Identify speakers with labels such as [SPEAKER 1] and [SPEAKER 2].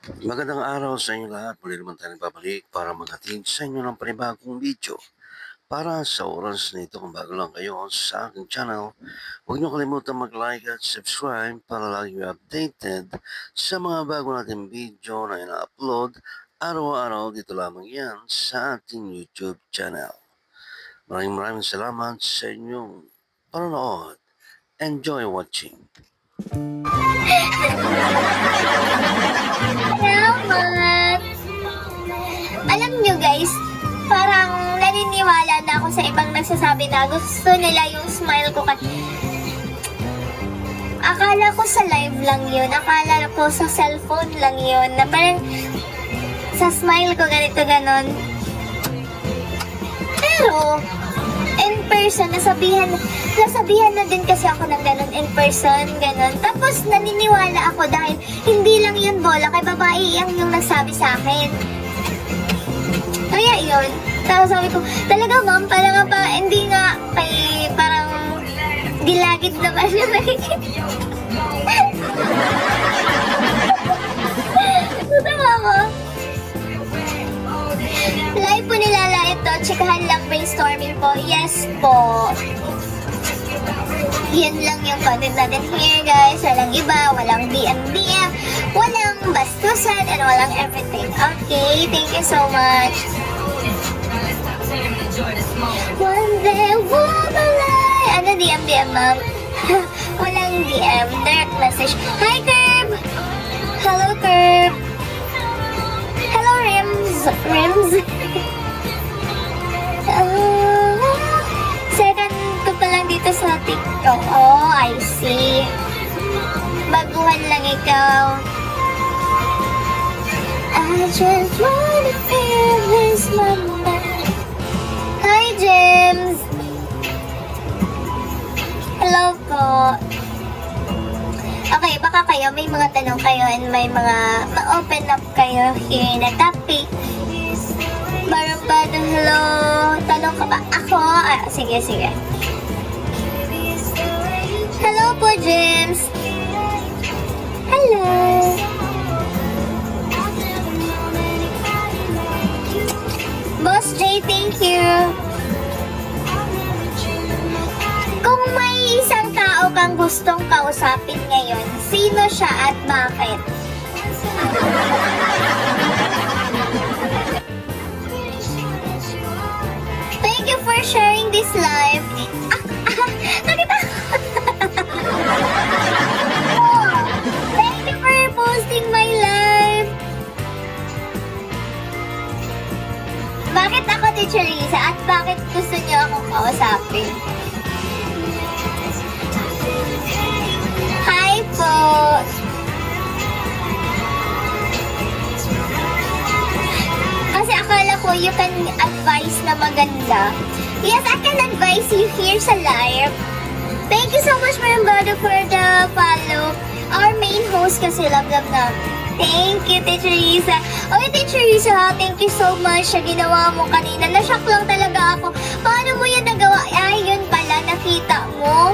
[SPEAKER 1] Magandang araw sa inyo lahat. Muli naman tayo nagbabalik para maghatid sa inyo ng panibagong video. Para sa oras na ito, kung bago lang kayo sa aking channel, huwag niyo kalimutan mag-like at subscribe para lagi kayo updated sa mga bago nating video na ina-upload araw-araw dito lamang yan sa ating YouTube channel. Maraming salamat sa inyong panonood. Enjoy watching.
[SPEAKER 2] Salamat! Alam nyo guys, parang naniniwala na ako sa ibang nagsasabi na gusto nila yung smile ko. Akala ko sa live lang yun, akala ko sa cellphone lang yun, na parang sa smile ko ganito ganon. Pero, in person, nasabihan na din kasi ako ng ganon in person, ganon. Tapos naniniwala ako dahil hindi lang yun bola, kay babae yung nagsabi sa akin. Kaya yun, tapos sabi ko, talaga ma'am, parang hindi nga, kay parang gilagid na ba siya nakikita? Tama ko. Live po nilala ito, chikahan lang brainstorming po. Yes po. Yan lang yung content natin here guys. Walang iba, walang DM, walang bastusan, and walang everything. Okay, thank you so much. One day, woman, ano DM, ma'am? Walang DM, direct message. Hi, Curb! Hello, Curb! Hello, Rims! Second ko pa lang dito sa TikTok. Oh, I see. Baguhan lang ikaw. I just wanna feel this moment. Hi, James! Hello po. Okay, baka kayo may mga tanong kayo and may mga ma-open up kayo here na topic. Meron pa na hello? Tanong ka ba? Ako? Sige. Hello po, James. Hello. Boss J, thank you. Kung may isang tao kang gustong kausapin ngayon, sino siya at bakit? Thank you for sharing this live. Nakita ko. Thank you for posting my live. Bakit ako, Teacher Lisa? At bakit gusto niyo akong kausapin? Hi po! Kasi akala ko you can advise na maganda. Yes, I can advise you here sa live. Thank you so much, Marimbado, for the follow. Our main host kasi love na. Thank you, Teacher Lisa. Oy, Teacher Lisa, ha? Thank you so much sa ginawa mo kanina. Na-shock lang talaga ako. Paano mo yan nagawa? Ay, yun pala, nakita mo.